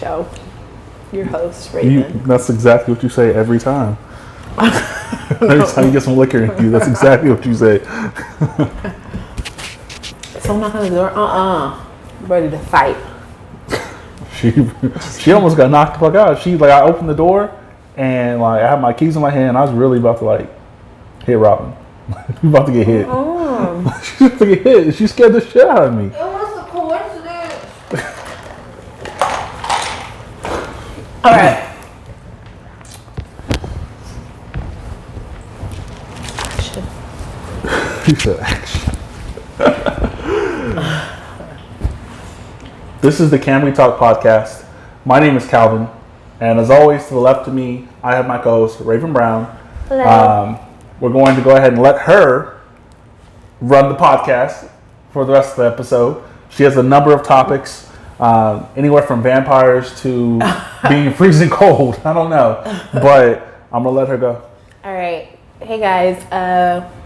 show. Your host, Ravin. That's exactly what you say every time. Every time you get some liquor in you, that's exactly what you say. So I'm not gonna do it. Ready to fight. She almost got knocked the fuck out. She I opened the door and I had my keys in my hand. I was really about to hit Robin. You about to get hit. She's about to get hit. She scared the shit out of me. It was a coincidence. All right. He said action. This is the Can We Talk podcast. My name is Calvin, and as always, to the left of me, I have my co-host Ravin Brown. Hello. We're going to go ahead and let her run the podcast for the rest of the episode. She has a number of topics, anywhere from vampires to being freezing cold. I don't know, but I'm gonna let her go. All right. Hey guys.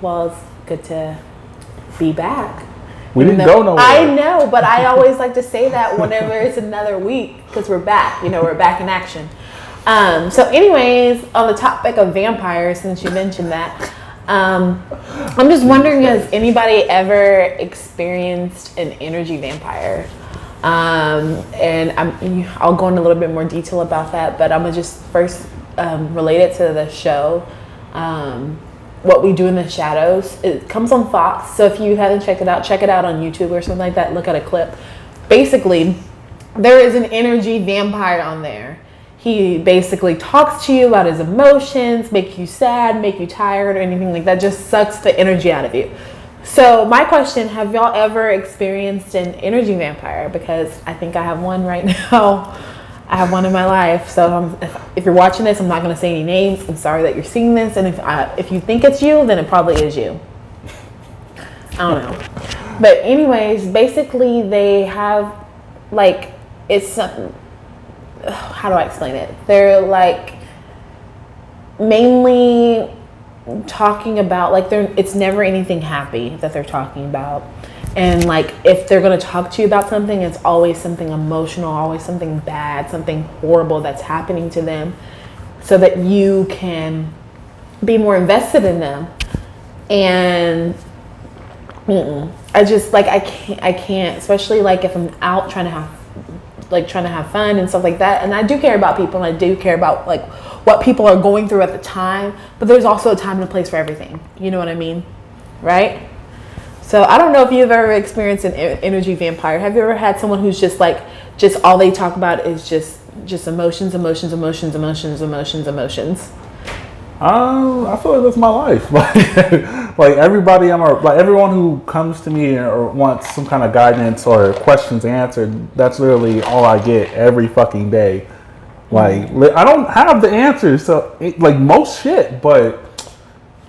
Well, it's good to be back. We didn't go nowhere. I know, but I always like to say that whenever it's another week because we're back. We're back in action. So anyways, on the topic of vampires, since you mentioned that, I'm just wondering, has anybody ever experienced an energy vampire? And I'll go into a little bit more detail about that, but I'm going to just first relate it to the show. What We Do in the Shadows. It comes on Fox, so if you haven't checked it out, check it out on YouTube or something like that. Look at a clip. Basically, there is an energy vampire on there. He basically talks to you about his emotions, make you sad, make you tired, or anything like that. Just sucks the energy out of you. So my question, have y'all ever experienced an energy vampire? Because I think I have one right now. I have one in my life. So if you're watching this, I'm not going to say any names. I'm sorry that you're seeing this. And if you think it's you, then it probably is you. I don't know. But anyways, basically they have it's something. How do I explain it? They're mainly talking about it's never anything happy that they're talking about. And if they're going to talk to you about something, it's always something emotional, always something bad, something horrible that's happening to them, so that you can be more invested in them. And I just I can't, especially if I'm out trying to have fun and stuff like that. And I do care about people, and I do care about what people are going through at the time, but there's also a time and a place for everything. You know what I mean? Right? So I don't know if you've ever experienced an energy vampire. Have you ever had someone who's just all they talk about is just emotions? I feel like that's my life. Everyone who comes to me or wants some kind of guidance or questions answered, that's literally all I get every fucking day. I don't have the answers to most shit, but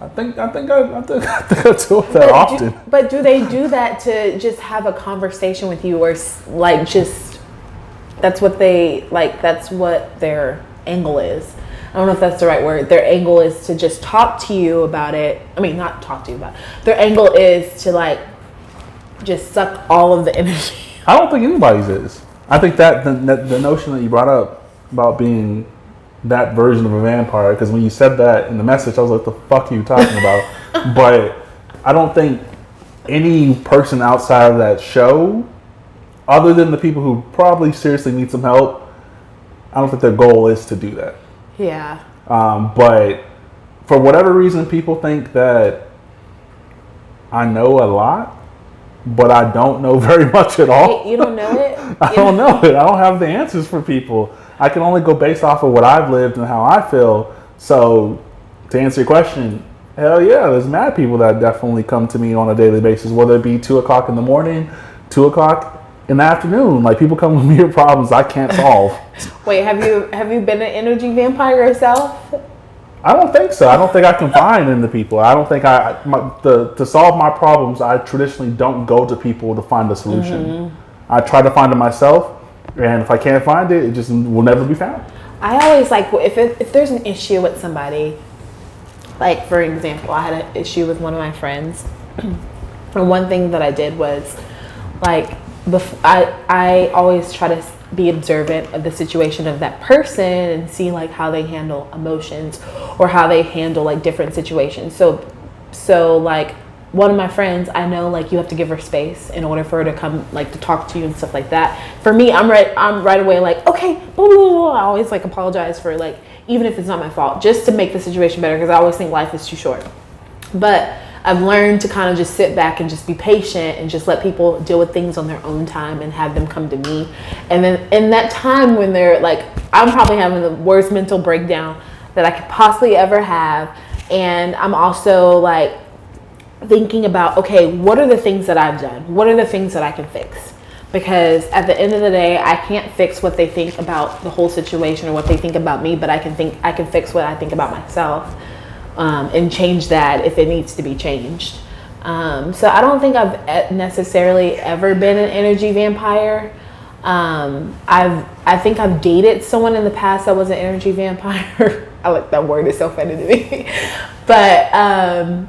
I think I do it that often. But do they do that to just have a conversation with you, or just that's what they that's what their angle is? I don't know if that's the right word. Their angle is to just talk to you about it. I mean, not talk to you about it. Their angle is to just suck all of the energy. I don't think anybody's is. I think that the notion that you brought up about being that version of a vampire, because when you said that in the message, I was like, the fuck are you talking about? But I don't think any person outside of that show, other than the people who probably seriously need some help, I don't think their goal is to do that. Yeah. But for whatever reason, people think that I know a lot, but I don't know very much at all. You don't know it? I don't know it. I don't have the answers for people. I can only go based off of what I've lived and how I feel. So to answer your question, hell yeah, there's mad people that definitely come to me on a daily basis, whether it be 2 o'clock in the morning, 2 o'clock in the afternoon. People come with me with problems I can't solve. Wait, have you been an energy vampire yourself? I don't think so. I don't think I confide in the people. I don't think to solve my problems, I traditionally don't go to people to find a solution. Mm-hmm. I try to find it myself, and if I can't find it, it just will never be found. I always if there's an issue with somebody, for example, I had an issue with one of my friends, and one thing that I did was I always try to be observant of the situation of that person and see like how they handle emotions or how they handle like different situations. So like one of my friends, I know like you have to give her space in order for her to come like to talk to you and stuff like that. For me, I'm right away like, okay, blah, blah, blah. I always like apologize for like, even if it's not my fault, just to make the situation better, because I always think life is too short. But I've learned to kind of just sit back and just be patient and just let people deal with things on their own time and have them come to me. And then in that time when they're like, I'm probably having the worst mental breakdown that I could possibly ever have. And I'm also like thinking about, okay, what are the things that I've done? What are the things that I can fix? Because at the end of the day, I can't fix what they think about the whole situation or what they think about me, but I can fix what I think about myself. And change that if it needs to be changed. So I don't think I've necessarily ever been an energy vampire. I think I've dated someone in the past that was an energy vampire. I like that word, it's so funny to me. But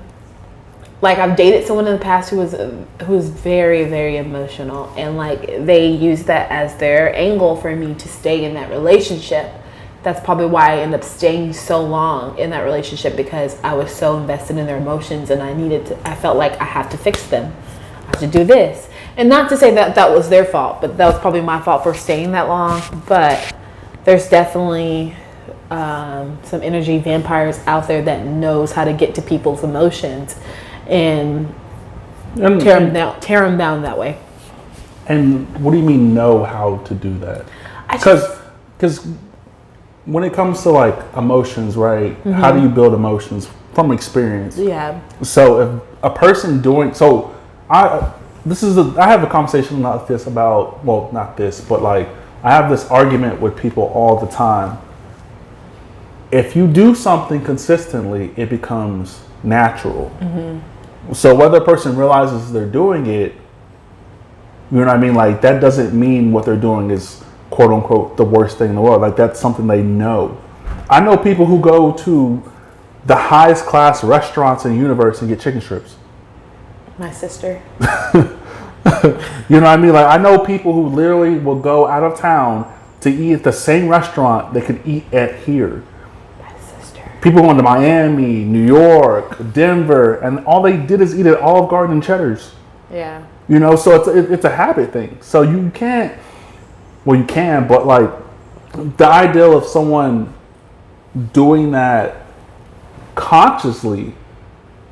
like I've dated someone in the past who was very, very emotional, and like they used that as their angle for me to stay in that relationship. That's probably why I ended up staying so long in that relationship, because I was so invested in their emotions, and I felt like I have to fix them. I have to do this. And not to say that that was their fault, but that was probably my fault for staying that long. But there's definitely some energy vampires out there that knows how to get to people's emotions and tear them down that way. And what do you mean know how to do that? Because when it comes to like emotions, right? Mm-hmm. How do you build emotions from experience? Yeah. So if a person I have a conversation like this about, well, not this, but like I have this argument with people all the time. If you do something consistently, it becomes natural. Mm-hmm. So whether a person realizes they're doing it, you know what I mean? Like that doesn't mean what they're doing is quote unquote the worst thing in the world. Like that's something they know. I know people who go to the highest class restaurants in the universe and get chicken strips. My sister. You know what I mean? Like I know people who literally will go out of town to eat at the same restaurant they could eat at here. My sister. People going to Miami, New York, Denver, and all they did is eat at Olive Garden and Cheddar's. Yeah. You know, so it's a habit thing. So you can't. Well, you can, but like the ideal of someone doing that consciously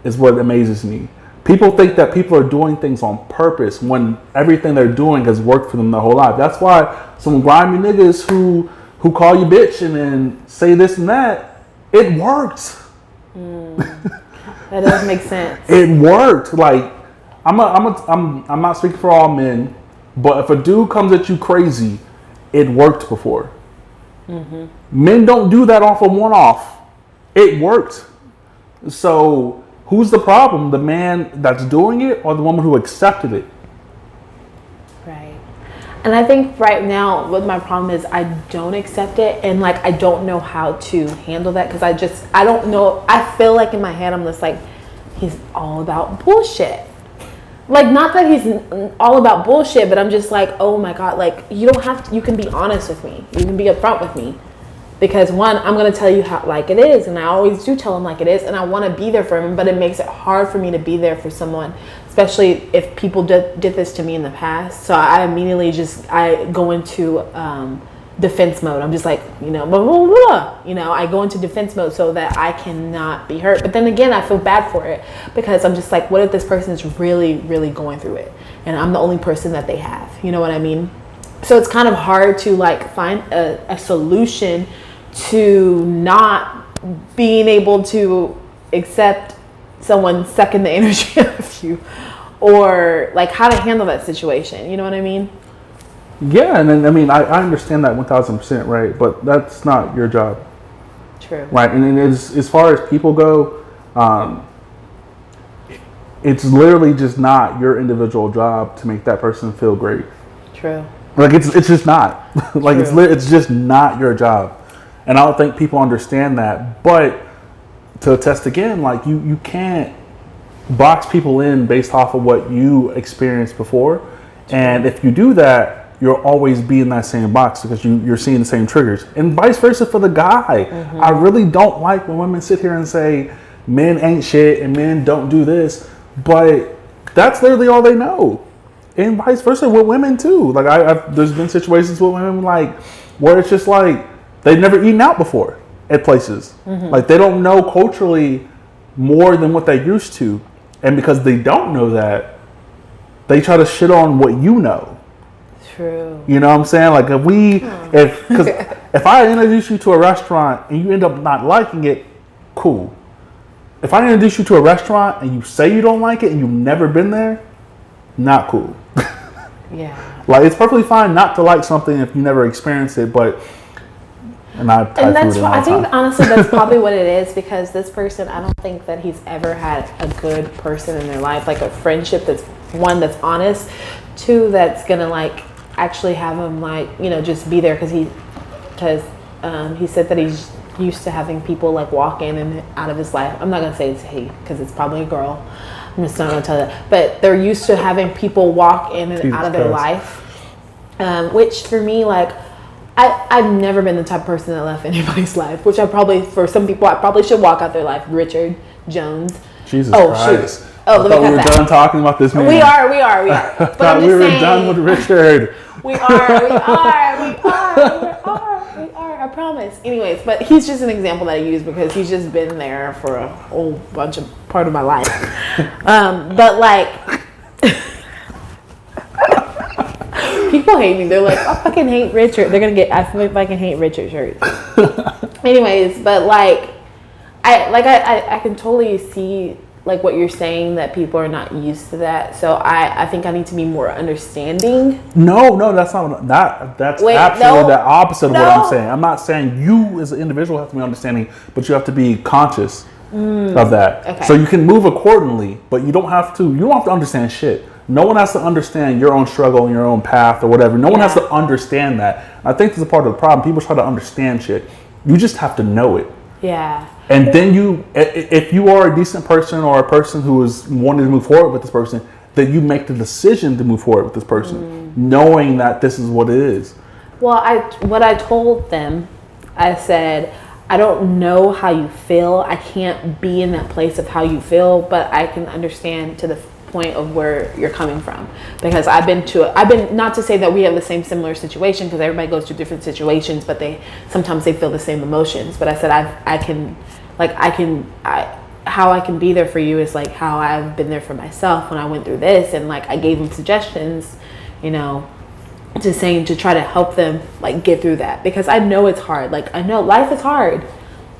is what amazes me. People think that people are doing things on purpose when everything they're doing has worked for them their whole life. That's why some grimy niggas who call you bitch and then say this and that, it worked. That does make sense. It worked. Like I'm not speaking for all men. But if a dude comes at you crazy, it worked before. Mm-hmm. Men don't do that off of one-off. It worked. So who's the problem? The man that's doing it or the woman who accepted it? Right. And I think right now what my problem is, I don't accept it. And like, I don't know how to handle that, because I don't know. I feel like in my head, I'm just like, he's all about bullshit. Like, not that he's all about bullshit, but I'm just like, oh my God, like, you can be honest with me. You can be upfront with me. Because one, I'm going to tell you how, like it is. And I always do tell him like it is. And I want to be there for him, but it makes it hard for me to be there for someone, especially if people did this to me in the past. So I immediately I go into defense mode. I'm just like, blah, blah, blah. I go into defense mode so that I cannot be hurt. But then again, I feel bad for it, because I'm just like, what if this person is really, really going through it and I'm the only person that they have? You know what I mean? So it's kind of hard to like find a solution to not being able to accept someone sucking the energy out of you, or like how to handle that situation. You know what I mean? Yeah, and then, I mean, I understand that 1,000%, right? But that's not your job. True. Right, and then as far as people go, it's literally just not your individual job to make that person feel great. True. Like, it's just not. Like, it's just not your job. And I don't think people understand that. But to attest again, like, you can't box people in based off of what you experienced before. And if you do that, you'll always be in that same box because you're seeing the same triggers, and vice versa for the guy. Mm-hmm. I really don't like when women sit here and say men ain't shit and men don't do this, but that's literally all they know. And vice versa with women too. Like there's been situations with women like where it's just like they've never eaten out before at places. Mm-hmm. Like they don't know culturally more than what they used to, and because they don't know that, they try to shit on what you know. True. You know what I'm saying? Like if I introduce you to a restaurant and you end up not liking it, cool. If I introduce you to a restaurant and you say you don't like it and you've never been there, not cool. Yeah. Like it's perfectly fine not to like something if you never experienced it, but I think honestly that's probably what it is, because this person, I don't think that he's ever had a good person in their life, like a friendship that's honest, two that's gonna like actually have him like, you know, just be there because he said that he's used to having people like walk in and out of his life. I'm not gonna say it's he because it's probably a girl. I'm just not gonna tell that. But they're used to having people walk in and out of their life, which for me, like I've never been the type of person that left anybody's life. Which for some people, I probably should walk out their life. Richard Jones. Jesus Christ. Shoot. I thought we were done talking about this man. We are. But I'm just we were saying, done with Richard. We are. I promise. Anyways, but he's just an example that I use because he's just been there for a whole bunch of part of my life. But like, people hate me. They're like, I fucking hate Richard. They're gonna get I fucking hate Richard shirts. Anyways, but like, I can totally see like what you're saying, that people are not used to that. So I think I need to be more understanding. No, that's not that's absolutely the opposite of what I'm saying. I'm not saying you as an individual have to be understanding, but you have to be conscious of that. Okay. So you can move accordingly, but you don't have to understand shit. No one has to understand your own struggle and your own path or whatever. No one has to understand that. I think that's a part of the problem. People try to understand shit. You just have to know it. Yeah. And then if you are a decent person or a person who is wanting to move forward with this person, then you make the decision to move forward with this person, knowing that this is what it is. Well, what I told them, I said, I don't know how you feel. I can't be in that place of how you feel, but I can understand to the point of where you're coming from, because I've been not to say that we have the similar situation, because everybody goes through different situations, but sometimes they feel the same emotions. But I said how I can be there for you is like how I've been there for myself when I went through this, and like I gave them suggestions, you know, to try to help them like get through that, because I know it's hard. Like I know life is hard.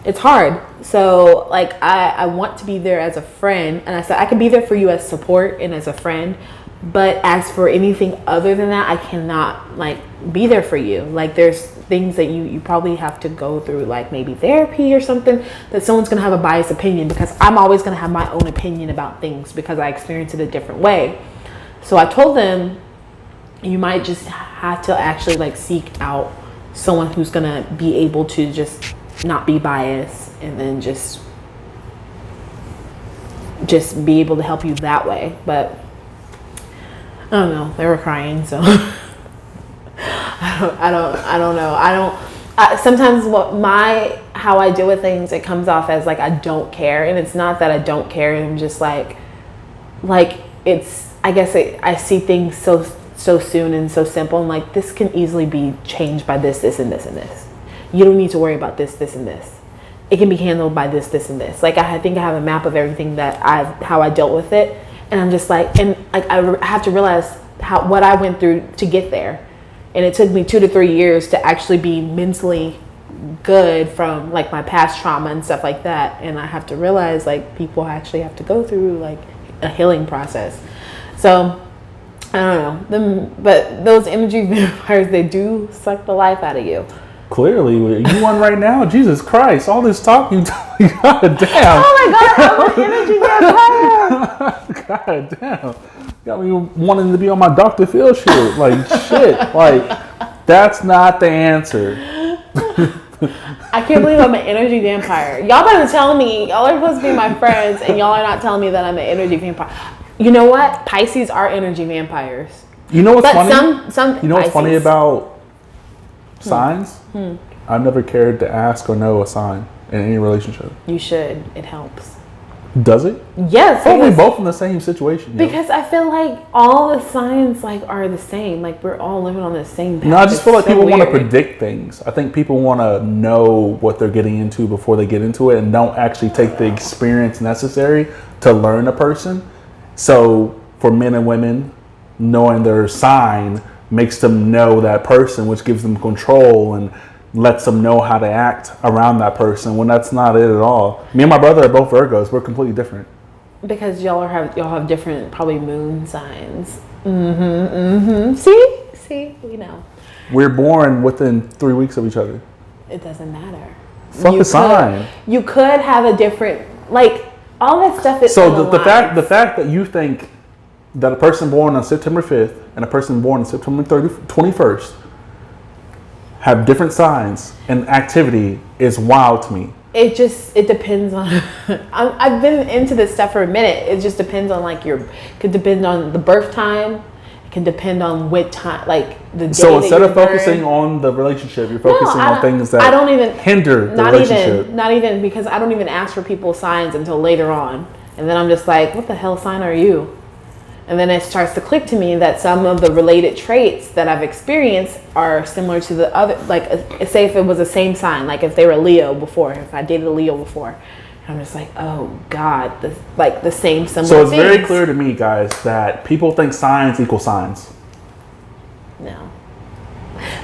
It's hard. So like I want to be there as a friend, and I said I can be there for you as support and as a friend, but as for anything other than that, I cannot like be there for you. Like there's things that you probably have to go through, like maybe therapy or something, that someone's gonna have a biased opinion, because I'm always gonna have my own opinion about things because I experience it a different way. So I told them you might just have to actually like seek out someone who's gonna be able to just not be biased, and then just be able to help you that way. But I don't know, they were crying, so I don't know. Sometimes how I deal with things, it comes off as like I don't care, and it's not that I don't care. I'm just like it's, I guess I see things so soon and so simple. I'm like, this can easily be changed by this, and this, and this. You don't need to worry about this, and this. It can be handled by this, and this. Like I think I have a map of everything how I dealt with it, and I'm just like, and like I have to realize what I went through to get there, and it took me 2 to 3 years to actually be mentally good from like my past trauma and stuff like that. And I have to realize like people actually have to go through like a healing process. So I don't know, but those energy vampires, they do suck the life out of you. Clearly, you won right now. Jesus Christ! All this talk, God damn! Oh my God, I'm an energy vampire. God damn! Got me wanting to be on my Dr. Phil shit. Like shit. Like that's not the answer. I can't believe I'm an energy vampire. Y'all better tell me. Y'all are supposed to be my friends, and y'all are not telling me that I'm an energy vampire. You know what? Pisces are energy vampires. You know what's But funny? some You know what's funny Pisces- about signs? I've never cared to ask or know a sign in any relationship. You should. It helps. Does it? Yes. Oh, we're because- both in the same situation. yo. Because I feel like all the signs like are the same. Like we're all living on the same path. No, I just It's feel like so people want to weird. predict things. I think people want to know what they're getting into before they get into it and don't actually take the experience necessary to learn a person. So for men and women, knowing their sign makes them know that person, which gives them control and lets them know how to act around that person when that's not it at all. Me and my brother are both Virgos. We're completely different. Because y'all have different probably moon signs. See, we know. We're born within 3 weeks of each other. It doesn't matter. Fuck You the sign. You could have a different like all that stuff is So the fact that you think that a person born on September 5th and a person born on September 21st have different signs and activity is wild to me. It depends on. I've been into this stuff for a minute. It just depends on like could depend on the birth time. It can depend on what time, like the day. So instead that of you're focusing born. on the relationship, you're focusing on things that I don't even hinder the not relationship. not even because I don't even ask for people's signs until later on, and then I'm just like, what the hell sign are you? And then it starts to click to me that some of the related traits that I've experienced are similar to the other. Like, say if it was the same sign, like if they were Leo before, if I dated a Leo before, and I'm just like, oh God, the same similar. So it's things. very clear to me, guys, that people think signs equal signs.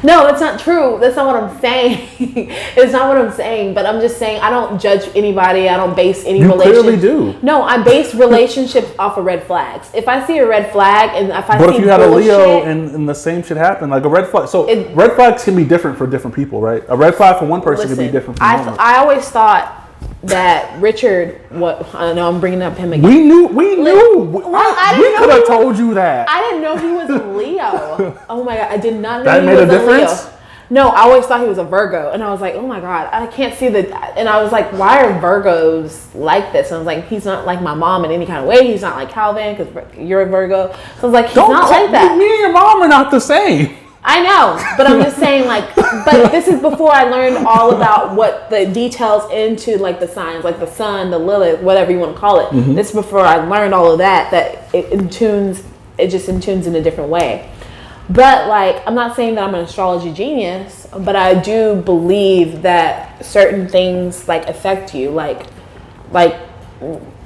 No, that's not true. That's not what I'm saying. It's not what I'm saying. But I'm just saying I don't judge anybody. I don't base any You relationship. clearly do. No, I base relationships off of red flags. If I see a red flag and if I But see if you had a Leo bullshit- and the same shit happened, like a red flag. So red flags can be different for different people, right? A red flag for one person can be different from another. I always thought that Richard. What I know, I'm bringing up him again. We knew. I we didn't could know have he told you that. I didn't know he was a Leo. Oh my God, I did not know That he made was a difference? Leo. No, I always thought he was a Virgo, and I was like, oh my God, I can't see the. And I was like, why are Virgos like this? And I was like, he's not like my mom in any kind of way. He's not like Calvin because you're a Virgo. So I was like, he's not like that. Me and your mom are not the same. I know, but I'm just saying, like, but this is before I learned all about what the details into, like, the signs, like the sun, the Lilith, whatever you want to call it. Mm-hmm. This is before I learned all of that it just intunes in a different way. But, like, I'm not saying that I'm an astrology genius, but I do believe that certain things, like, affect you. Like,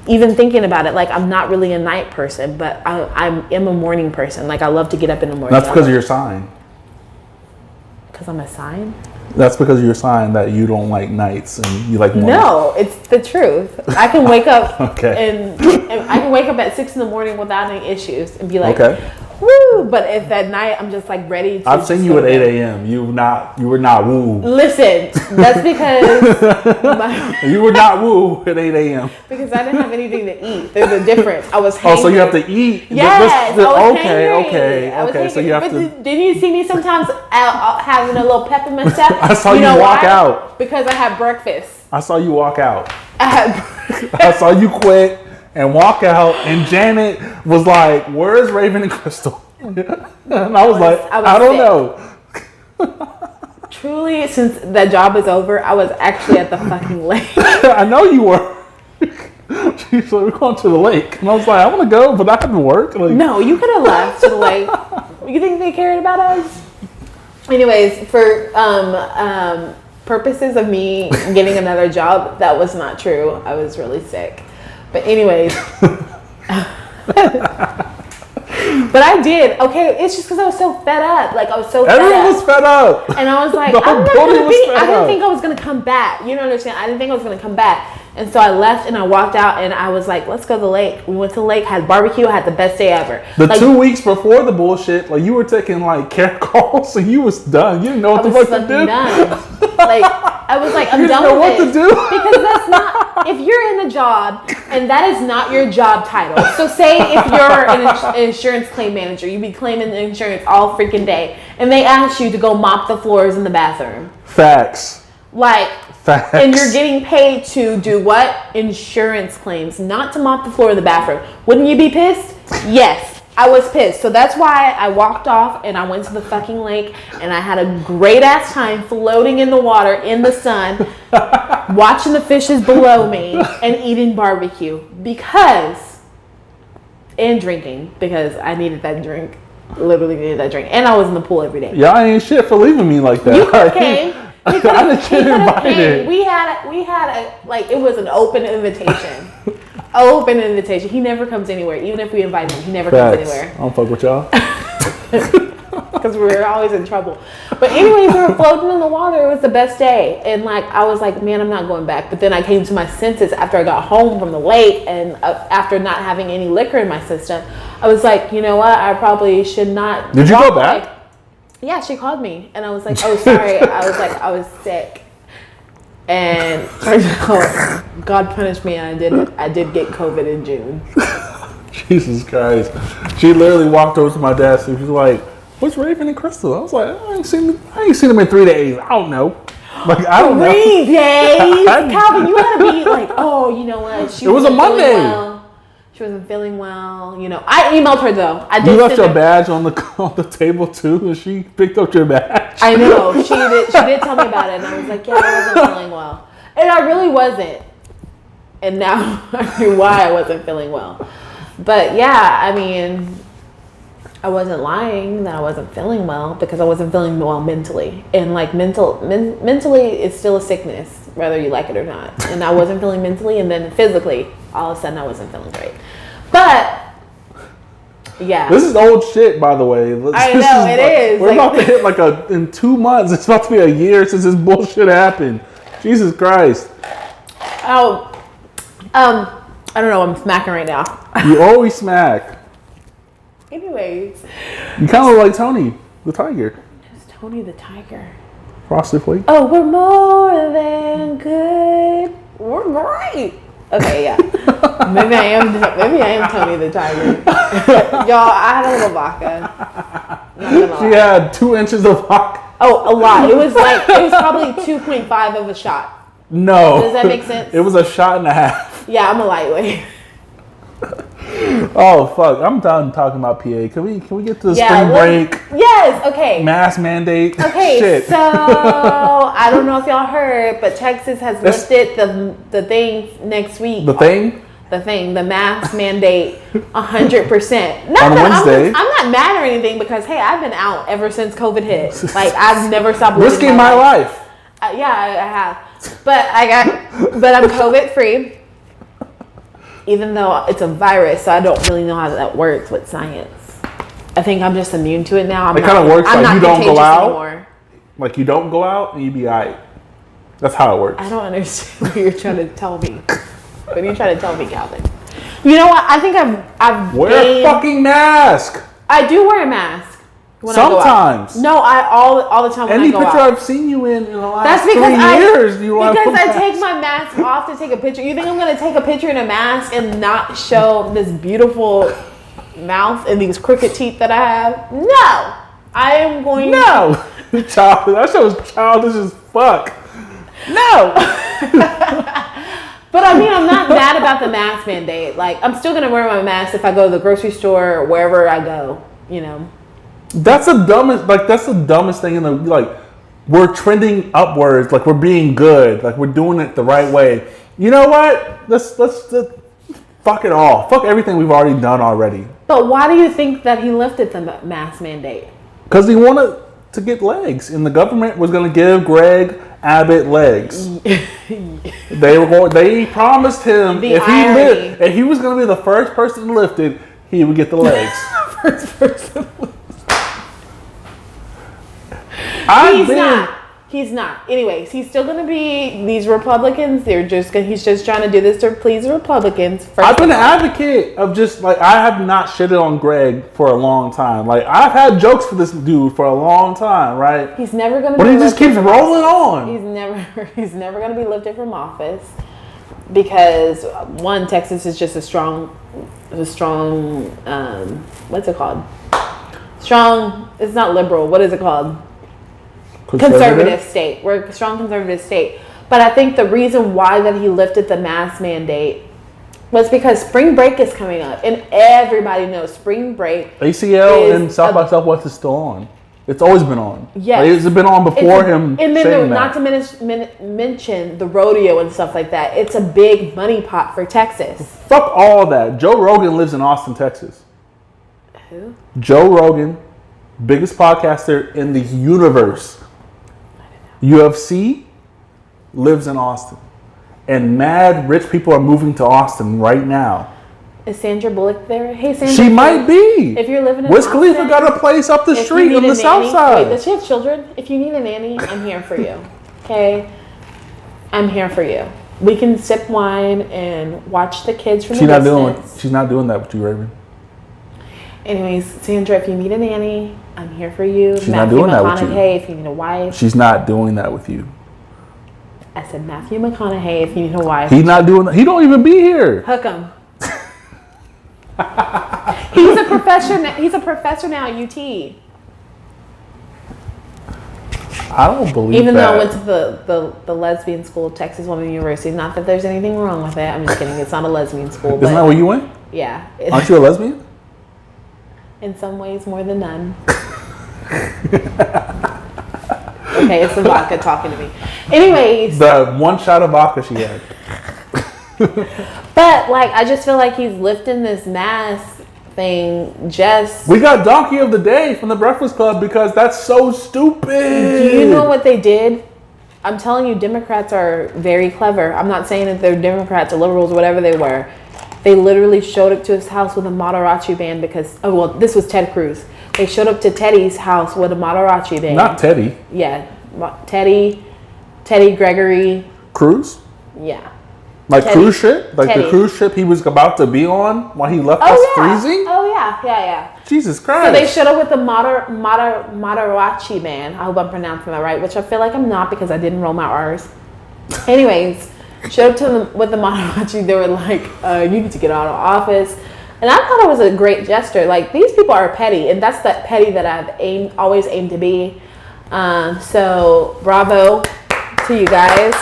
even thinking about it, like, I'm not really a night person, but I am a morning person. Like, I love to get up in the morning. That's because of your sign. Because I'm a sign? That's because of your sign that you don't like nights and you like mornings. No, it's the truth. I can wake up Okay. and I can wake up at 6 a.m. without any issues and be like, Okay. woo. But if at night I'm just like ready to. I've seen you at 8 a.m. You were not woo. Listen, that's because You were not woo at 8 a.m. because I didn't have anything to eat. There's a difference. I was. Oh, so you have hangry. to eat. Yes, I was Okay. hangry. I was So hangry. you have But to. didn't you see me sometimes out having a little pep in my step? I saw you know walk why? out. Because I had breakfast. I saw you walk out. I had. I saw you quit and walk out, and Janet was like, "Where's Ravin and Crystal?" And I was like, "I don't know." Truly, since that job is over, I was actually at the fucking lake. I know you were. She's like, "We're going to the lake," and I was like, "I want to go, but I have to work." Like, No, you could have left to the lake. You think they cared about us? Anyways, for purposes of me getting another job, that was not true. I was really sick. But anyways. But I did. Okay, it's just because I was so fed up. Like, I was so fed everyone up. was fed up. And I was like, The whole I'm not building gonna was be. fed I didn't up. think I was gonna come back. You don't understand. I didn't think I was gonna come back. And so I left and I walked out and I was like, let's go to the lake. We went to the lake, had barbecue, had the best day ever. The Like, 2 weeks before the bullshit, like you were taking like care calls, and you was done. You didn't know what I the was fuck to fucking do. done. Like, I was like, I'm You didn't done know with what this. to do. Because that's not, if you're in a job and that is not your job title. So say if you're an insurance claim manager, you be claiming the insurance all freaking day, and they ask you to go mop the floors in the bathroom. Facts. Like, Facts. and you're getting paid to do what? Insurance claims, not to mop the floor of the bathroom. Wouldn't you be pissed? Yes, I was pissed. So that's why I walked off and I went to the fucking lake and I had a great ass time floating in the water in the sun, watching the fishes below me and eating barbecue and drinking because I needed that drink. Literally needed that drink. And I was in the pool every day. Y'all ain't shit for leaving me like that. You could have came. I didn't get invited. We had it was an open invitation. Open invitation. He never comes anywhere. Even if we invite him, he never comes anywhere. I don't fuck with y'all. Because we're always in trouble. But anyways, we were floating in the water. It was the best day. And like, I was like, man, I'm not going back. But then I came to my senses after I got home from the lake and after not having any liquor in my system. I was like, you know what? I probably should not. Did you go back? Yeah, she called me. And I was like, oh, sorry. I was sick. And God punished me. And I did get COVID in June. Jesus Christ. She literally walked over to my desk and she was like, what's Ravin and Crystal? I was like, I ain't seen them in 3 days. I don't know. Like, I don't know. 3 days? Calvin, you gotta be like, oh, you know what? It was a Monday. She wasn't feeling well. You know, I emailed her though. You left your badge on the table too, and she picked up your badge. I know. She did tell me about it, and I was like, yeah, I wasn't feeling well. And I really wasn't. And now I knew why I wasn't feeling well. But yeah, I mean, I wasn't lying that I wasn't feeling well because I wasn't feeling well mentally. And like mentally it's still a sickness, whether you like it or not. And I wasn't feeling mentally, and then physically, all of a sudden I wasn't feeling great. But yeah. This is old shit, by the way. I know, it is. We're about to hit in 2 months. It's about to be a year since this bullshit happened. Jesus Christ. Oh, I don't know. I'm smacking right now. You always smack. Anyways. You kind of look like Tony the Tiger. Who's Tony the Tiger? Frosted Flake. Oh, we're more than good. We're great. Okay, yeah. Maybe I am Tony the Tiger. Y'all, I had a little vodka. She had 2 inches of vodka. Oh, a lot. It was probably 2.5 of a shot. No. Does that make sense? It was a shot and a half. Yeah, I'm a lightweight. Oh fuck! I'm done talking about PA. Can we get to the spring break? Yes. Okay. Mask mandate. Okay. Shit. So I don't know if y'all heard, but Texas has lifted the thing next week. The thing. The mask mandate, 100%. On Wednesday. I'm not mad or anything because hey, I've been out ever since COVID hit. Like I've never stopped risking my life. Yeah, I have. But I'm COVID free. Even though it's a virus, so I don't really know how that works with science. I think I'm just immune to it now. It kind of works like you don't go out. Anymore. Like you don't go out and you be alright. That's how it works. I don't understand what you're trying to tell me. What are you trying to tell me, Calvin? You know what? I think I've wear a fucking mask. I do wear a mask. When sometimes. I go out. No, all the time when I go out. Any picture I've seen you in the last That's 3 years. Because I take my mask off to take a picture. You think I'm going to take a picture in a mask and not show this beautiful mouth and these crooked teeth that I have? No. I am going No. That show's childish as fuck. No. But I mean, I'm not mad about the mask mandate. Like, I'm still going to wear my mask if I go to the grocery store or wherever I go, you know. That's the dumbest thing in the, like, we're trending upwards, like we're being good, like we're doing it the right way. You know what? Let's fuck it all. Fuck everything we've already done already. But why do you think that he lifted the mask mandate? Because he wanted to get legs, and the government was going to give Greg Abbott legs. They promised him if he was going to be the first person lifted, he would get the legs. First person. He's not. Anyways, he's still going to be these Republicans. He's just trying to do this to please the Republicans. I've been an advocate of just like I have not shitted on Greg for a long time. Like I've had jokes for this dude for a long time, right? He's never going to. But he just keeps rolling on. He's never going to be lifted from office because one, Texas is just a strong. What's it called? Strong. It's not liberal. What is it called? Conservative state. We're a strong conservative state. But I think the reason why that he lifted the mask mandate Well, it's because spring break is coming up, and everybody knows spring break. ACL and South by Southwest is still on. It's always been on. Yes. Like, it's been on before him. And then saying not to mention the rodeo and stuff like that. It's a big money pot for Texas. Fuck all that. Joe Rogan lives in Austin, Texas. Who? Joe Rogan, biggest podcaster in the universe. UFC lives in Austin. And mad rich people are moving to Austin right now. Is Sandra Bullock there? Hey, Sandra. She might be. If you're living in Wiz Austin, Khalifa got a place up the street on the south side. Wait, does she have children? If you need a nanny, I'm here for you. Okay? I'm here for you. We can sip wine and watch the kids from the distance. She's not doing that with you, Ravin. Anyways, Sandra, if you need a nanny, I'm here for you. She's not doing that with you. If you need a wife. She's not doing that with you. I said Matthew McConaughey if you need a wife. He's not doing that. He don't even be here. Hook him. He's a professor. He's a professor now at UT. I don't believe Even that. though I went to the lesbian school of Texas Women's University. Not that there's anything wrong with it. I'm just kidding. It's not a lesbian school. Isn't that where you went? Yeah. Aren't you a lesbian? In some ways, more than none. Okay, it's the vodka talking to me. Anyways. The one shot of vodka she had. But, like, I just feel like he's lifting this mask thing just... We got Donkey of the Day from the Breakfast Club because that's so stupid. Do you know what they did? I'm telling you, Democrats are very clever. I'm not saying that they're Democrats or liberals or whatever they were. They literally showed up to his house with a mariachi band because... Oh, well, this was Ted Cruz. They showed up to Teddy's house with a mariachi band. Not Teddy. Yeah. Teddy Gregory. Cruz? Yeah. Like Teddy. cruise ship? Like Teddy. the cruise ship he was about to be on while he left us freezing? Oh, yeah. Jesus Christ. So they showed up with the mariachi band. I hope I'm pronouncing that right, which I feel like I'm not because I didn't roll my R's. Anyways, showed up to them with the mariachi. They were like, you need to get out of office. And I thought it was a great gesture. Like, these people are petty, and that's that petty that I've always aimed to be. So bravo to you guys.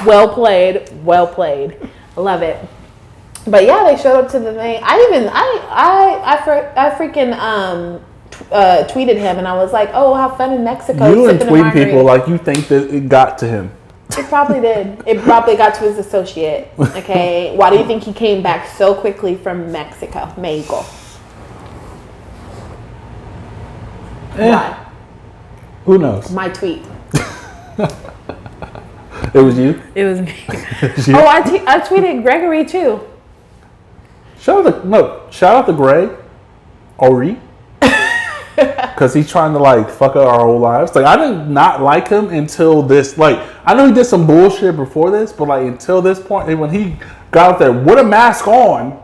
Well played. I love it. But yeah, they showed up to the thing. I freaking tweeted him, and I was like, "Oh, have fun in Mexico." You and sipping a tweeting margarita. people like you think that it got to him. It probably did. It probably got to his associate. Okay, why do you think he came back so quickly from Mexico? Why? Who knows? My tweet. It was you? It was me. You? Oh, I tweeted Gregory too. Shout out to Greg Ori. Because he's trying to like fuck up our whole lives. Like, I did not like him until this. Like, I know he did some bullshit before this, but like until this point, when he got out there with a mask on,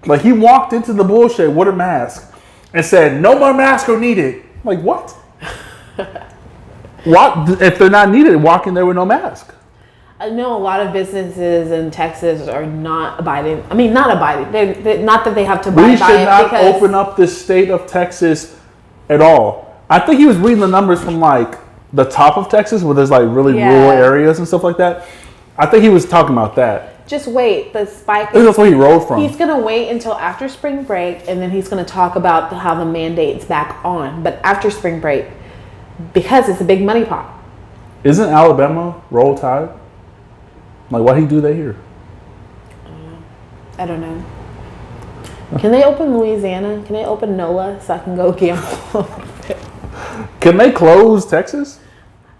like he walked into the bullshit with a mask and said, "No more masks are needed." Like, what? What if they're not needed? Walk in there with no mask. I know a lot of businesses in Texas are not abiding. I mean, not abiding. They're not that they have to abide by it. We should not because open up the state of Texas at all. I think he was reading the numbers from like the top of Texas where there's like really rural areas and stuff like that. I think he was talking about that. Just wait. The spike. I think that's where he rolled from. He's going to wait until after spring break, and then he's going to talk about how the mandate's back on. But after spring break, because it's a big money pot. Isn't Alabama roll tide? Like, why'd he do that here? I don't know. Can they open Louisiana? Can they open NOLA so I can go gamble? Can they close Texas?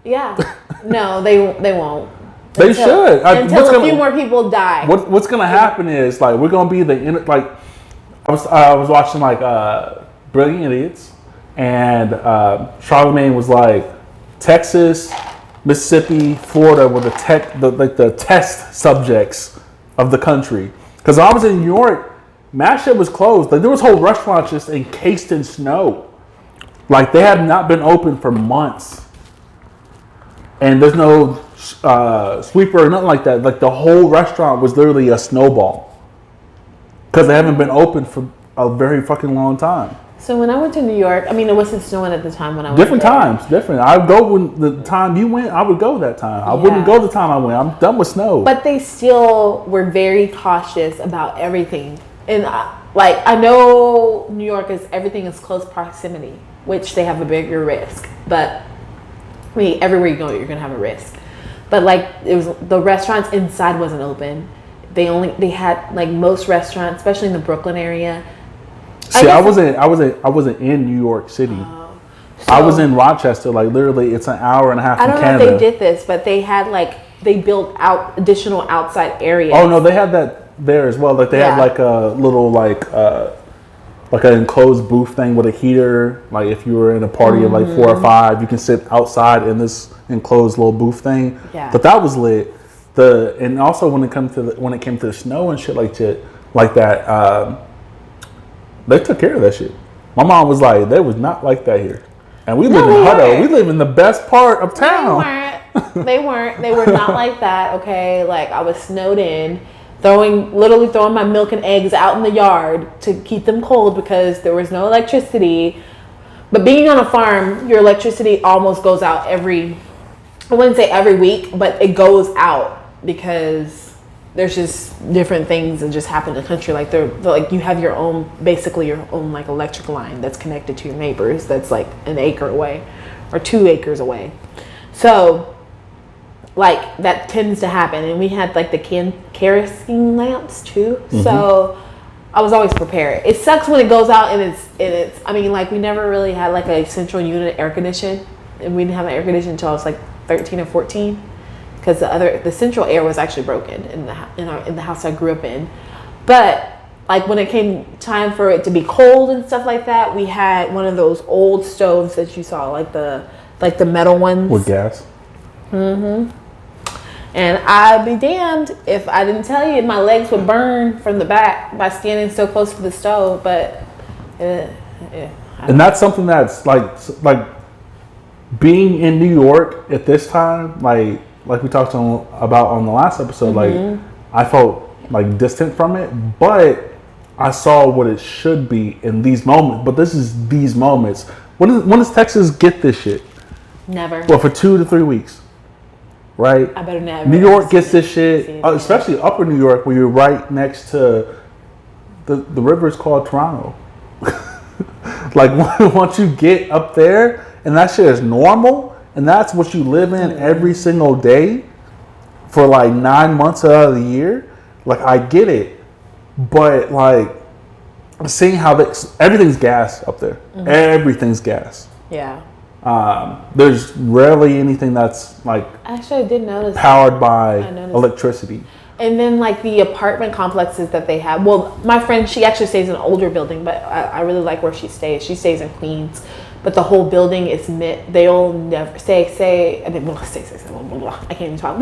Yeah. No, they won't. They should. Until a few more people die. What's gonna happen is like we're gonna be like I was watching like Brilliant Idiots, and Charlemagne was like Texas, Mississippi, Florida were the test subjects of the country. Because I was in New York, Mashup was closed. Like there was whole restaurants just encased in snow. Like they have not been open for months, and there's no sweeper or nothing like that. Like the whole restaurant was literally a snowball because they haven't been open for a very fucking long time. So when I went to New York, I mean, it wasn't snowing at the time when I went Different there. times, different. I would go when the time you went. I would go that time. I wouldn't go the time I went. I'm done with snow. But they still were very cautious about everything. And I know New York everything is close proximity, which they have a bigger risk. But I mean, everywhere you go, you're gonna have a risk. But like it was, the restaurants inside wasn't open. They had like most restaurants, especially in the Brooklyn area. See, I wasn't in New York City. So, I was in Rochester. Like literally, it's an hour and a half from Canada. I don't know if they did this, but they had they built out additional outside areas. Oh no, they had that there as well. Like they had like a little like an enclosed booth thing with a heater. Like if you were in a party of like 4 or 5, you can sit outside in this enclosed little booth thing. Yeah. But that was lit. And also when it came to the snow and shit like that, they took care of that shit. My mom was like, they was not like that here. And we live in Hutto. We live in the best part of town. They weren't. They were not like that, okay? Like, I was snowed in, literally throwing my milk and eggs out in the yard to keep them cold because there was no electricity. But being on a farm, your electricity almost goes out I wouldn't say every week, but it goes out because there's just different things that just happen in the country. Like like you have your own like electric line that's connected to your neighbors. That's like an acre away or 2 acres away. So like that tends to happen. And we had like the kerosene lamps too. Mm-hmm. So I was always prepared. It sucks when it goes out and it's, I mean, like we never really had like a central unit air condition, and we didn't have an air conditioner until I was like 13 or 14. Because the central air was actually broken in the house I grew up in. But like when it came time for it to be cold and stuff like that, we had one of those old stoves that you saw, like the metal ones with gas. Mm-hmm. And I'd be damned if I didn't tell you my legs would burn from the back by standing so close to the stove. But and that's something that's like being in New York at this time, like we talked about on the last episode, like I felt like distant from it, but I saw what it should be in these moments. But this is these moments. When does Texas get this shit? Never. Well, for 2 to 3 weeks, right? I better never. New York gets this shit, especially Upper New York, where you're right next to the river is called Toronto. Like once you get up there, and that shit is normal. And that's what you live in every single day for like 9 months out of the year. Like I get it, but like seeing how everything's gas up there. Mm-hmm. Everything's gas. Yeah. There's rarely anything that's like actually I did notice powered by electricity. And then like the apartment complexes that they have. Well, my friend, she actually stays in an older building, but I really like where she stays. She stays in Queens. But the whole building is they'll never I can't even talk.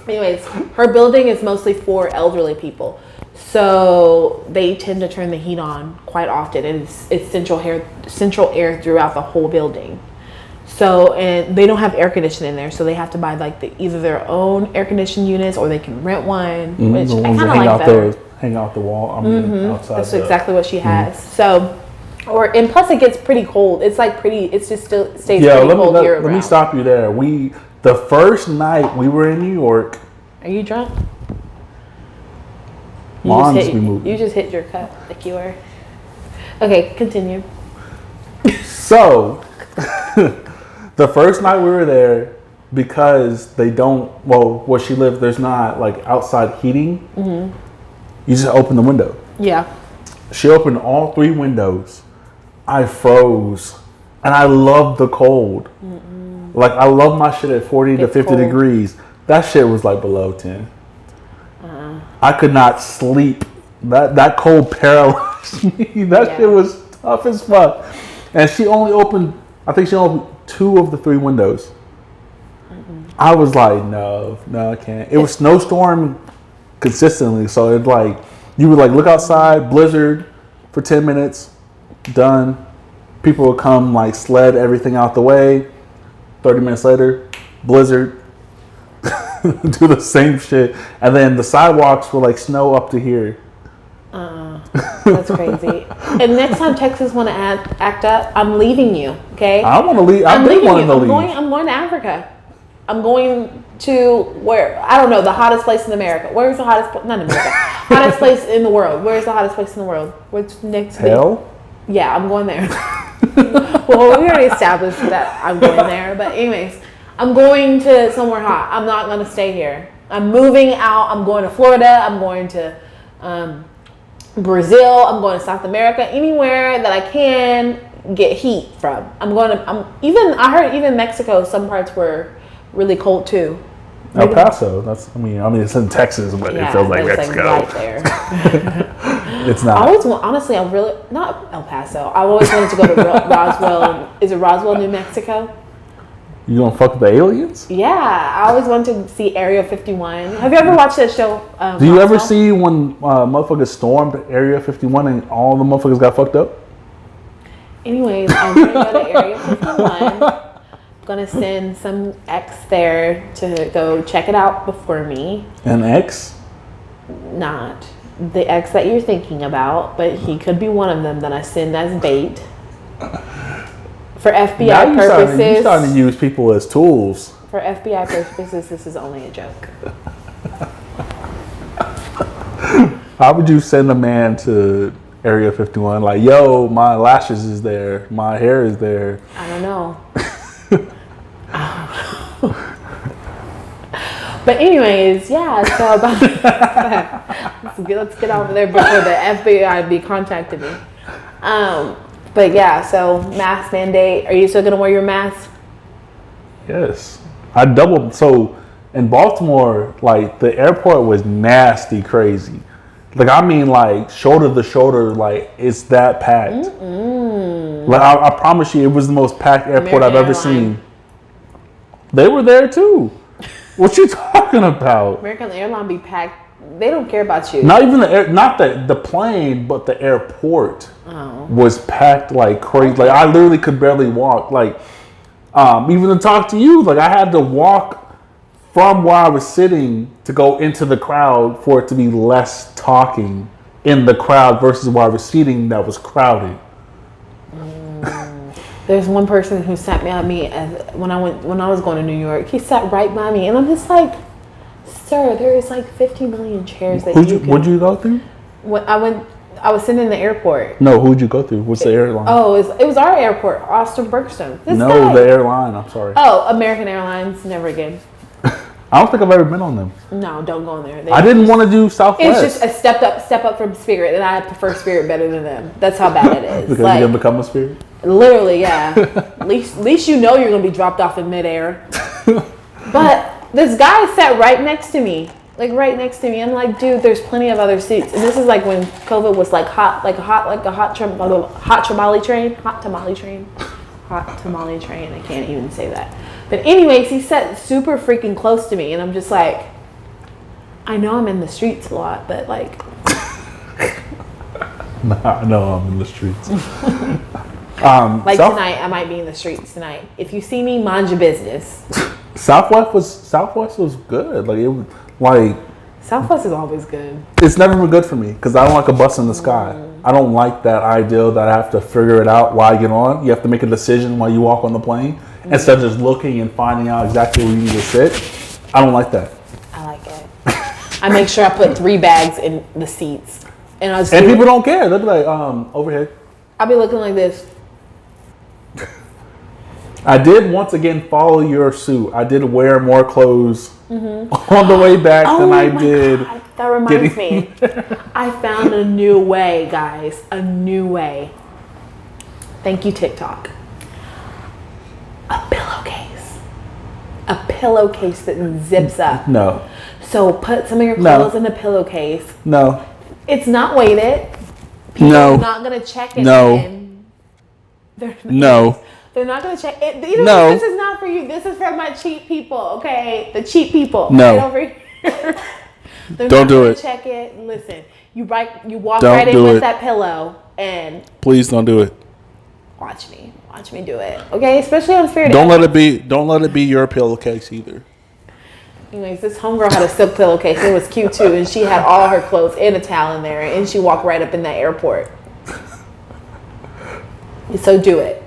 Anyways, her building is mostly for elderly people. So they tend to turn the heat on quite often. And it's central air throughout the whole building. So, and they don't have air conditioning in there. So they have to buy like either their own air conditioning units or they can rent one, which I kind of like better. Hang out the wall. Outside. That's exactly what she has. So, and plus it gets pretty cold. It's like it just still stays pretty cold year round. Let me stop you there. The first night we were in New York. Are you drunk? You just hit your cup like you were. Okay, continue. So, the first night we were there, because they don't, where she lived, there's not like outside heating. Mm-hmm. You just open the window. Yeah. She opened all 3 windows. I froze, and I love the cold. Mm-mm. Like I love my shit at 40 to 50 degrees. That shit was like below 10. I could not sleep. That cold paralyzed me. That shit was tough as fuck. And she only opened 2 of the 3 windows. Mm-mm. I was like, no, I can't. It was snowstorm consistently, so it like you would like look outside, blizzard for 10 minutes. Done. People would come like sled everything out the way. 30 minutes later, blizzard. Do the same shit. And then the sidewalks were like snow up to here. That's crazy. And next time Texas want to act up, I'm leaving you. Okay. I want to leave. I've been wanting to leave. I'm going to Africa. I'm going to where I don't know the hottest place in America. Where's the hottest? Not in America. Hottest place in the world. Where's the hottest place in the world? What's next? Hell. Yeah, I'm going there. Well, we already established that I'm going there. But anyways, I'm going to somewhere hot. I'm not going to stay here. I'm moving out. I'm going to Florida. I'm going to Brazil. I'm going to South America. Anywhere that I can get heat from. I heard even Mexico. Some parts were really cold too. El Paso. I mean, it's in Texas, but it feels like Mexico. Like right there. It's not. Honestly, I really not El Paso. I always wanted to go to Roswell. Is it Roswell, New Mexico? You gonna fuck with the aliens? Yeah, I always wanted to see Area 51. Have you ever watched that show? Do you ever see when motherfuckers stormed Area 51 and all the motherfuckers got fucked up? Anyways, I'm gonna go to Area 51. Gonna send some ex there to go check it out before me. An ex? Not the ex that you're thinking about, but he could be one of them that I send as bait for FBI purposes. You're starting to use people as tools. For FBI purposes, this is only a joke. How would you send a man to Area 51? Like, yo, my lashes is there, my hair is there. I don't know. But anyways, yeah, so about let's get over there before the FBI be contacting me. But yeah, so mask mandate. Are you still gonna wear your mask? Yes. So in Baltimore, like the airport was nasty crazy. Like I mean like shoulder to shoulder, like it's that packed. Like I promise you it was the most packed airport I've ever seen. They were there too. What you talking about? American Airlines be packed. They don't care about you. Not even the plane, but the airport was packed like crazy. Okay. Like I literally could barely walk. Like even to talk to you, like I had to walk from where I was sitting to go into the crowd for it to be less talking in the crowd versus where I was sitting that was crowded. There's one person who sat by me when I was going to New York. He sat right by me, and I'm just like, "Sir, there is like 50 million chairs that you can." What'd you go through? I was sitting in the airport. No, who'd you go through? What's the airline? Oh, it was our airport, Austin Bergstrom. The airline. I'm sorry. Oh, American Airlines. Never again. I don't think I've ever been on them. No, don't go on there. I didn't want to do Southwest. It's just a step up from Spirit, and I prefer Spirit better than them. That's how bad it is. Because you're gonna become a Spirit. Literally, yeah. At least you know you're gonna be dropped off in midair. But this guy sat right next to me. Like right next to me. I'm like, dude, there's plenty of other seats. And this is like when COVID was like hot tamale train. I can't even say that. But anyways, he sat super freaking close to me, and I'm just like, I know I'm in the streets a lot, but like. Nah, I know I'm in the streets. Tonight, I might be in the streets tonight. If you see me, mind your business. Southwest was good. Southwest is always good. It's never been good for me because I don't like a bus in the sky. I don't like that ideal that I have to figure it out while I get on. You have to make a decision while you walk on the plane instead of just looking and finding out exactly where you need to sit. I don't like that. I like it. I make sure I put 3 bags in the seats, and people don't care. They'll be like, overhead. I'll be looking like this. I did once again follow your suit. I did wear more clothes on the way back than I did. God. That reminds me. I found a new way, guys. A new way. Thank you, TikTok. A pillowcase. A pillowcase that zips up. No. So put some of your clothes in a pillowcase. No. It's not weighted. People are not going to check it in. No. They're not going to check it. No. This is not for you. This is for my cheap people, okay? The cheap people. No. Right over here. Don't do it. Check it. Listen, you walk right in with that pillow and please don't do it. Watch me do it. Okay, especially on Spirit. Don't let it be your pillowcase either. Anyways, this homegirl had a silk pillowcase. It was cute too, and she had all her clothes and a towel in there, and she walked right up in that airport. So do it.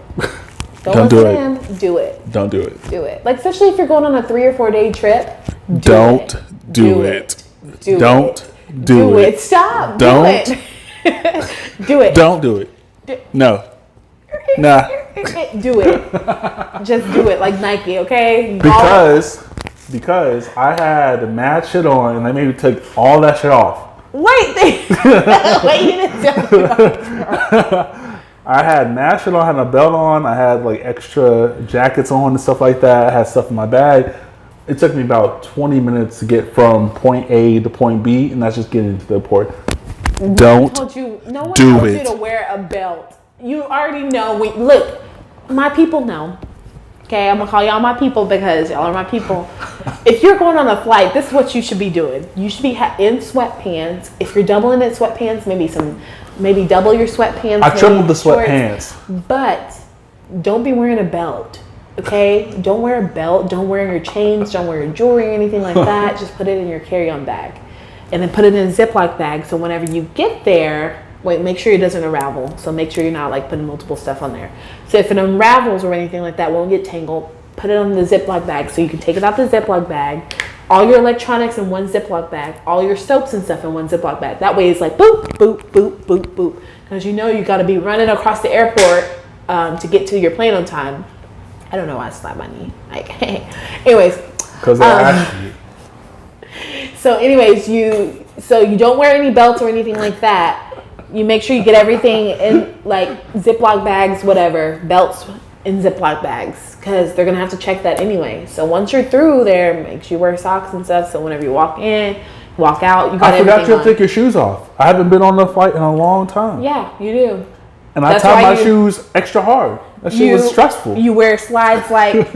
Don't do listen it. to him. Do it. Don't do it. Do it. Like, especially if you're going on a 3 or 4 day trip. Don't do it. Don't do it. Stop. Don't. Do it. Do it. Don't do it. No. Nah. Do it. Just do it like Nike, okay? Because I had mad shit on and they made me take all that shit off. Wait, wait, you didn't tell me. I had mad shit on, I had a belt on, I had like extra jackets on and stuff like that. I had stuff in my bag. It took me about 20 minutes to get from point A to point B, and that's just getting to the airport. No one told you to wear a belt. You already know. Look, my people know. Okay, I'm gonna call y'all my people because y'all are my people. If you're going on a flight, this is what you should be doing. You should be in sweatpants. If you're doubling in sweatpants, maybe double your sweatpants. I tripled the sweatpants. But don't be wearing a belt. Okay, don't wear a belt. Don't wear your chains. Don't wear your jewelry or anything like that. Just put it in your carry-on bag, and then put it in a Ziploc bag. So whenever you get there. Wait, make sure it doesn't unravel. So make sure you're not like putting multiple stuff on there. So if it unravels or anything like that, won't get tangled, put it on the Ziploc bag so you can take it out the Ziploc bag. All your electronics in one Ziploc bag. All your soaps and stuff in one Ziploc bag. That way it's like boop, boop, boop, boop, boop. Because you know you got to be running across the airport to get to your plane on time. I don't know why I slapped my knee. Like, anyways. Because they're asking you. So anyways, you don't wear any belts or anything like that. You make sure you get everything in like Ziploc bags, whatever, belts in Ziploc bags, because they're gonna have to check that anyway. So once you're through there, make sure you wear socks and stuff. So whenever you walk in, walk out, you got everything on. I forgot you have to take your shoes off. I haven't been on a flight in a long time. Yeah, you do. And I tied my shoes extra hard. That shit was stressful. You wear slides like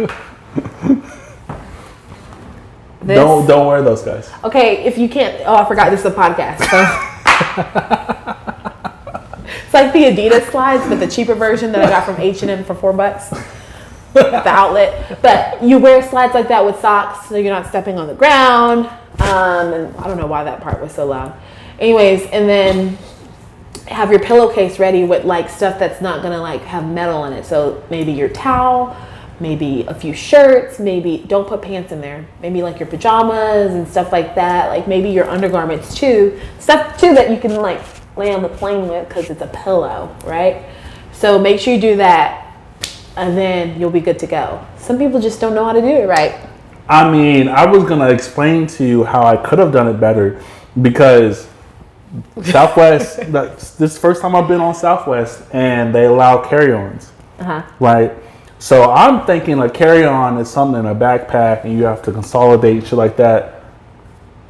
this. Don't wear those, guys. Okay, if you can't. Oh, I forgot this is a podcast. So. It's like the Adidas slides, but the cheaper version that I got from H&M for $4 at the outlet. But you wear slides like that with socks, so you're not stepping on the ground. And I don't know why that part was so loud. Anyways, and then have your pillowcase ready with like stuff that's not gonna like have metal in it. So maybe your towel, maybe a few shirts, maybe don't put pants in there. Maybe like your pajamas and stuff like that. Like maybe your undergarments too. Stuff too that you can like lay on the plane with because it's a pillow, right? So make sure you do that and then you'll be good to go. Some people just don't know how to do it right. I mean, I was going to explain to you how I could have done it better because Southwest, this first time I've been on Southwest and they allow carry-ons, right? So I'm thinking a carry-on is something in a backpack and you have to consolidate shit like that.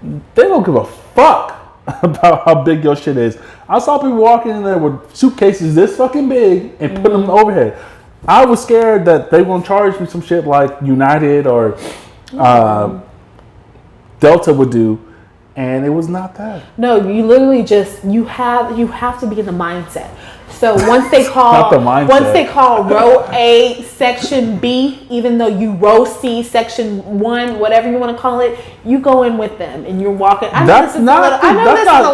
They don't give a fuck about how big your shit is. I saw people walking in there with suitcases this fucking big and putting them overhead. I was scared that they were going to charge me some shit like United or Delta would do, and it was not that. No, you literally just you have to be in the mindset. So once they call row A section B, even though you row C section 1, whatever you want to call it, you go in with them and you're walking. I know this is a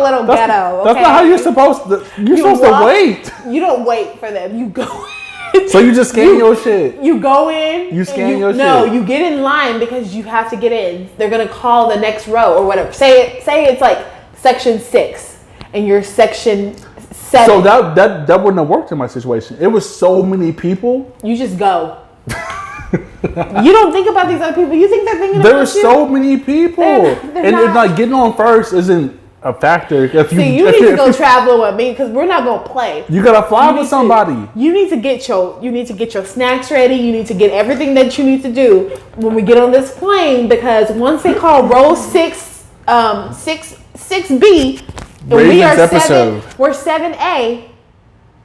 little ghetto. That's not how you're supposed to. You're supposed to wait. You don't wait for them. You go. So you just scan your shit. You go in. You scan your shit. No, you get in line because you have to get in. They're gonna call the next row or whatever. Say it's like section 6 and you're section 7. So that wouldn't have worked in my situation. It was so many people. You just go. You don't think about these other people. You think they're thinking about you. There were so many people, and like getting on first isn't a factor. If you need to go traveling with me because we're not gonna play. You gotta fly with somebody. You need to get your snacks ready. You need to get everything that you need to do when we get on this plane because once they call row 6B. We're 7A.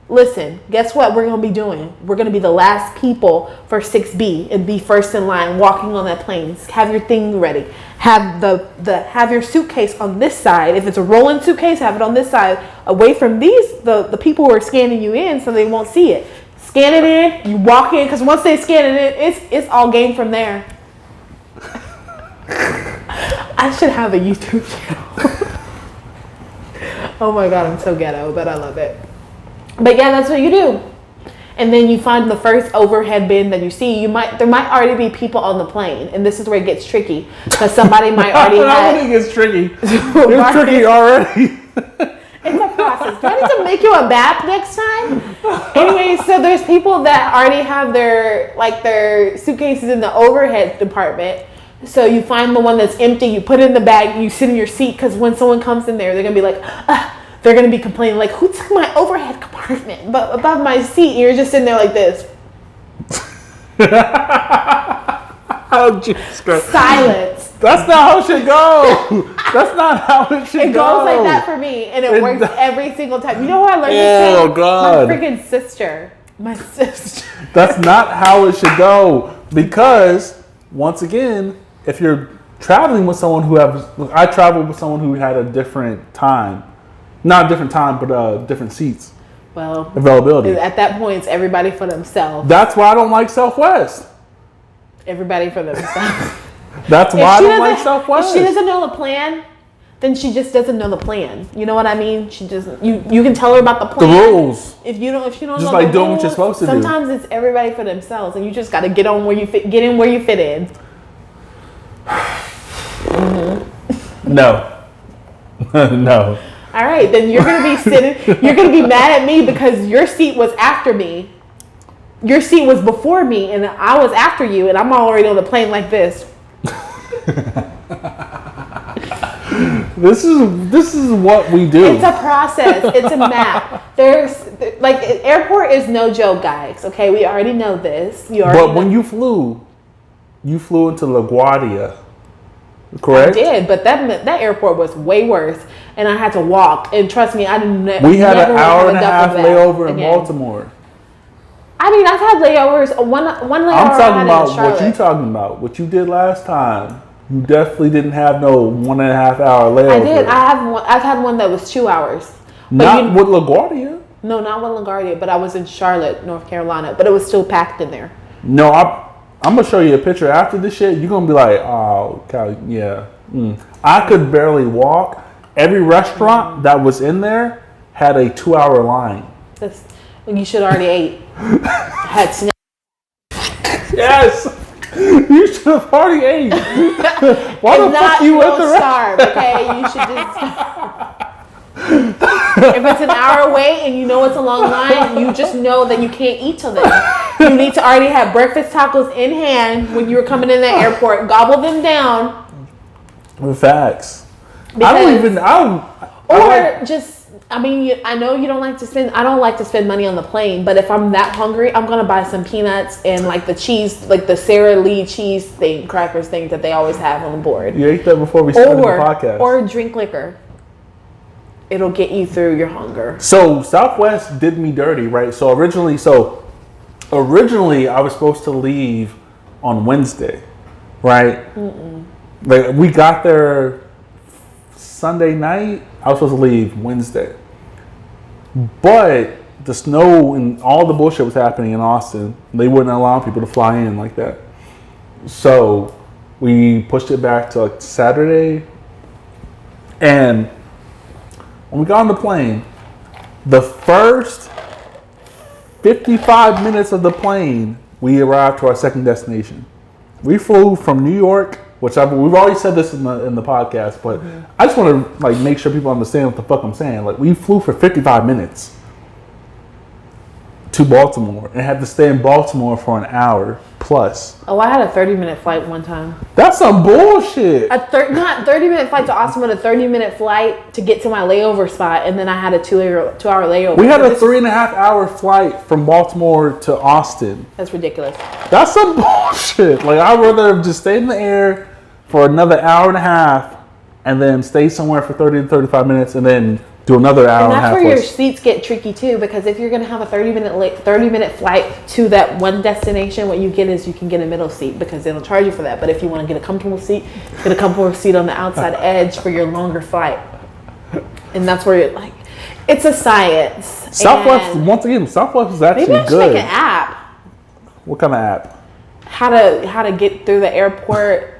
Listen, guess what we're going to be doing? We're going to be the last people for 6B and be first in line walking on that plane. Have your thing ready. Have have your suitcase on this side. If it's a rolling suitcase, have it on this side away from the people who are scanning you in so they won't see it. Scan it in, you walk in because once they scan it in, it's all game from there. I should have a YouTube channel. Oh my God, I'm so ghetto, but I love it. But yeah, that's what you do. and then you find the first overhead bin that you see, there might already be people on the plane, and this is where it gets tricky because somebody might already I think it's tricky. It's tricky already. It's a process. Do I need to make you a map next time? Anyway, so there's people that already have their suitcases in the overhead department. So you find the one that's empty, you put it in the bag, you sit in your seat, because when someone comes in there, they're gonna be like, they're gonna be complaining like, who took my overhead compartment but above my seat? And you're just sitting there like this. Oh, Jesus Christ. Silence. That's not how it should go. That's not how it should go. It goes like that for me, and it works every single time. You know who I learned this from? Oh, God. My freaking sister. My sister. That's not how it should go. Because, once again, if you're traveling with someone I traveled with someone who had a different time. Not a different time, but different seats. Well, availability. At that point, it's everybody for themselves. That's why I don't like Southwest. Everybody for themselves. That's why I don't like Southwest. If she doesn't know the plan, then she just doesn't know the plan. You know what I mean? She just you can tell her about the plan. The rules. If you don't just know like the doing rules, what you're supposed to sometimes it's everybody for themselves, and you just got to get in where you fit in. Mm-hmm. No. No. All right, then you're gonna be you're gonna be mad at me because your seat was after me. Your seat was before me, and I was after you, and I'm already on the plane like this. This is what we do. It's a process. It's a map. Airport is no joke, guys. Okay, we already know this. But when you flew into LaGuardia, correct? I did, but that airport was way worse, and I had to walk. And trust me, I didn't. We had an hour and a half layover in Baltimore. I mean, I've had layovers. One layover. I'm talking about in Charlotte. what you talking about. What you did last time. You definitely didn't have no 1.5 hour layover. I did. I've had one that was 2 hours. Not with LaGuardia. No, not with LaGuardia. But I was in Charlotte, North Carolina. But it was still packed in there. No, I'm gonna show you a picture after this shit. You're gonna be like, oh, yeah. I could barely walk. Every restaurant that was in there had a 2-hour line. You should already ate. Had snacks. Yes. You should have already ate. Why the fuck you at the starve, okay? You should just. If it's an hour away and you know it's a long line, you just know that you can't eat till then. You need to already have breakfast tacos in hand when you were coming in the airport. Gobble them down. Facts. I know you don't like to spend. I don't like to spend money on the plane, but if I'm that hungry, I'm gonna buy some peanuts and like the cheese, like the Sara Lee cheese crackers thing that they always have on the board. You ate that before we started the podcast. Or drink liquor. It'll get you through your hunger. So Southwest did me dirty, right? So originally I was supposed to leave on Wednesday, right? Like we got there Sunday night. I was supposed to leave Wednesday. But the snow and all the bullshit was happening in Austin. They wouldn't allow people to fly in like that. So we pushed it back to like Saturday. And when we got on the plane, the first 55 minutes of the plane, we arrived to our second destination. We flew from New York, which we've already said this in the podcast, but I just want to make sure people understand what the fuck I'm saying. Like we flew for 55 minutes to Baltimore and had to stay in Baltimore for an hour plus. Oh, I had a 30-minute flight one time. That's some bullshit. Not 30-minute flight to Austin, but a 30-minute flight to get to my layover spot, and then I had a 2-hour layover. We had a 3.5-hour flight from Baltimore to Austin. That's ridiculous. That's some bullshit. Like I'd rather have just stayed in the air for another hour and a half and then stay somewhere for 30 to 35 minutes and then do another hour and a half. And that's where your seats get tricky too, because if you're going to have a 30-minute flight to that one destination, what you get is you can get a middle seat because they'll charge you for that. But if you want to get a comfortable seat, get a comfortable seat on the outside edge for your longer flight. And that's where you're like, it's a science. Southwest, once again, Southwest is actually good. Maybe I should make an app. What kind of app? How to get through the airport.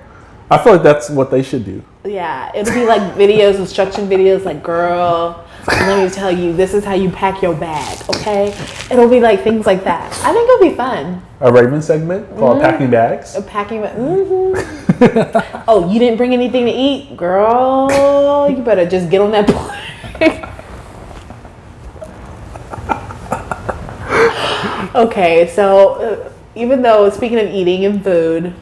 I feel like that's what they should do. Yeah, it'll be like videos, instruction videos, like girl, Let me tell you, this is how you pack your bag, okay? It'll be like things like that. I think it'll be fun. A Ravin segment called Packing Bags. Oh, you didn't bring anything to eat? Girl, you better just get on that plane. Okay, so even though, speaking of eating and food,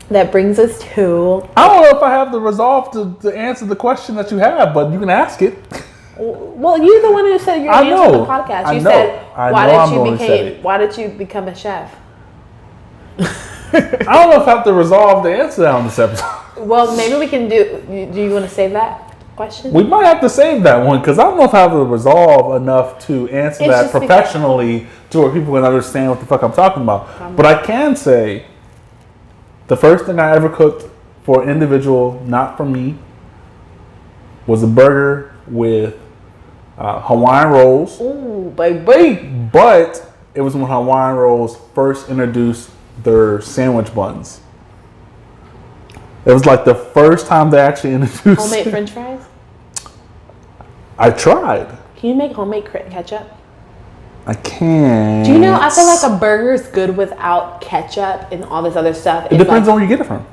that brings us to... I don't know if I have the resolve to answer the question that you have, but you can ask it. Well, you're the one who said you're answering the podcast. You said, why did you become a chef? I don't know if I have the resolve to answer that on this episode. Well, maybe we can do you want to save that question? We might have to save that one because I don't know if I have the resolve enough to answer that professionally to where people can understand what the fuck I'm talking about. But I can say the first thing I ever cooked for an individual, not for me, was a burger with Hawaiian rolls. Ooh, baby. But it was when Hawaiian rolls first introduced their sandwich buns. It was like the first time they actually introduced homemade French fries. I tried. Can you make homemade ketchup? I can't. Do you know? I feel like a burger is good without ketchup and all this other stuff. It depends on where you get it from.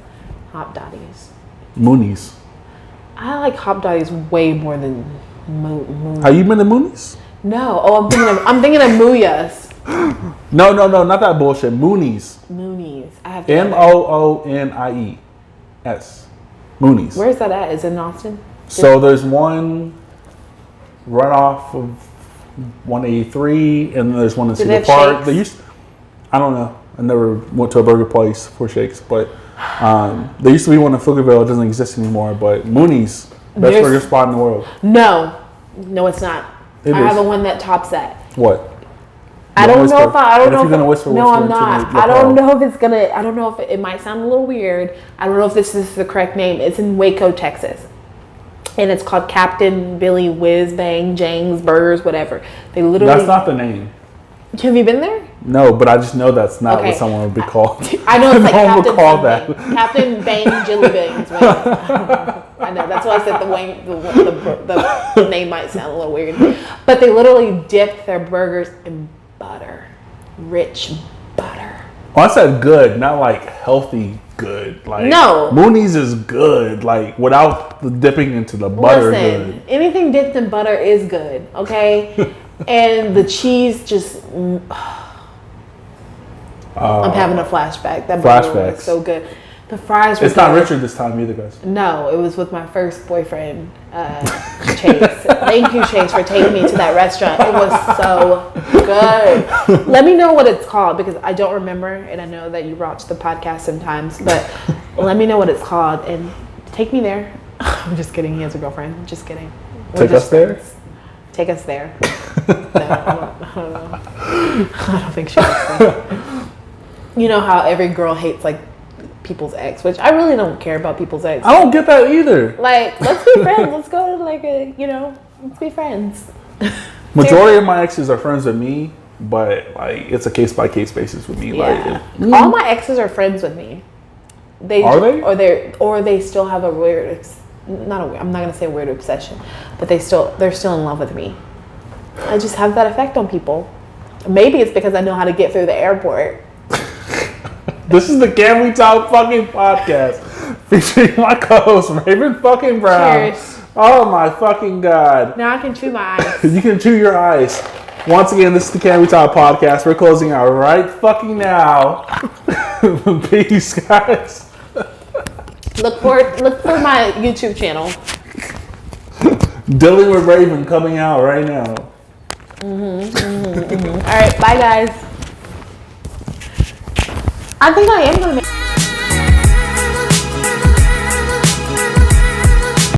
Hop Dotties. Moonies. I like Hop Dotties way more than Moonies. Have you been to Moonies? No. Oh, I'm thinking of Muyas. No, not that bullshit. Moonies. Moonies. I have MOONIES. Moonies. Where's that at? Is it in Austin? So there's one right off of 183, and there's one in Cedar Park. I don't know. I never went to a burger place for shakes, but there used to be one in Pflugerville. It doesn't exist anymore. But Moonies, best burger spot in the world. No, it's not. I have a one that tops that. What? I don't know if you're gonna whisper. No, I'm not. I don't know if it's gonna. I don't know if it might sound a little weird. I don't know if this is the correct name. It's in Waco, Texas, and it's called Captain Billy Whiz Bang Jang's Burgers, whatever. They literally. That's not the name. Have you been there? No, but I just know that's not what someone would be called. I know it's like Captain call that. Captain Bang Jilly Bangs. I know that's why I said the name might sound a little weird, but they literally dip their burgers in butter, rich butter. Oh, I said good, not like healthy good. Like no, Moonies is good, like without the dipping into the butter. Listen, good. Anything dipped in butter is good, okay? And the cheese just. I'm having a flashback. That burger was so good. The fries were It's not Richard this time either, guys. No, it was with my first boyfriend, Chase. Thank you, Chase, for taking me to that restaurant. It was so good. Let me know what it's called because I don't remember, and I know that you watch the podcast sometimes, but let me know what it's called and take me there. I'm just kidding. He has a girlfriend. Just kidding. Take us there? Take us there. No, I don't know. I don't think she likes that. You know how every girl hates like people's ex, which I really don't care about people's ex. I don't get that either. Like, let's be friends. Let's go to like let's be friends. Majority of my exes are friends with me, but like it's a case by case basis with me. Yeah. Like all my exes are friends with me. Are they? Or they still have a weird. I'm not gonna say weird obsession, but they're still in love with me. I just have that effect on people. Maybe it's because I know how to get through the airport. This is the Can We Talk fucking podcast featuring my co-host Ravin fucking Brown. Cheers. Oh my fucking god! Now I can chew my eyes. You can chew your eyes. Once again, this is the Can We Talk podcast. We're closing out right fucking now. Peace, guys. Look for my YouTube channel. Dealing with Ravin coming out right now. All right, bye guys. I think I am gonna make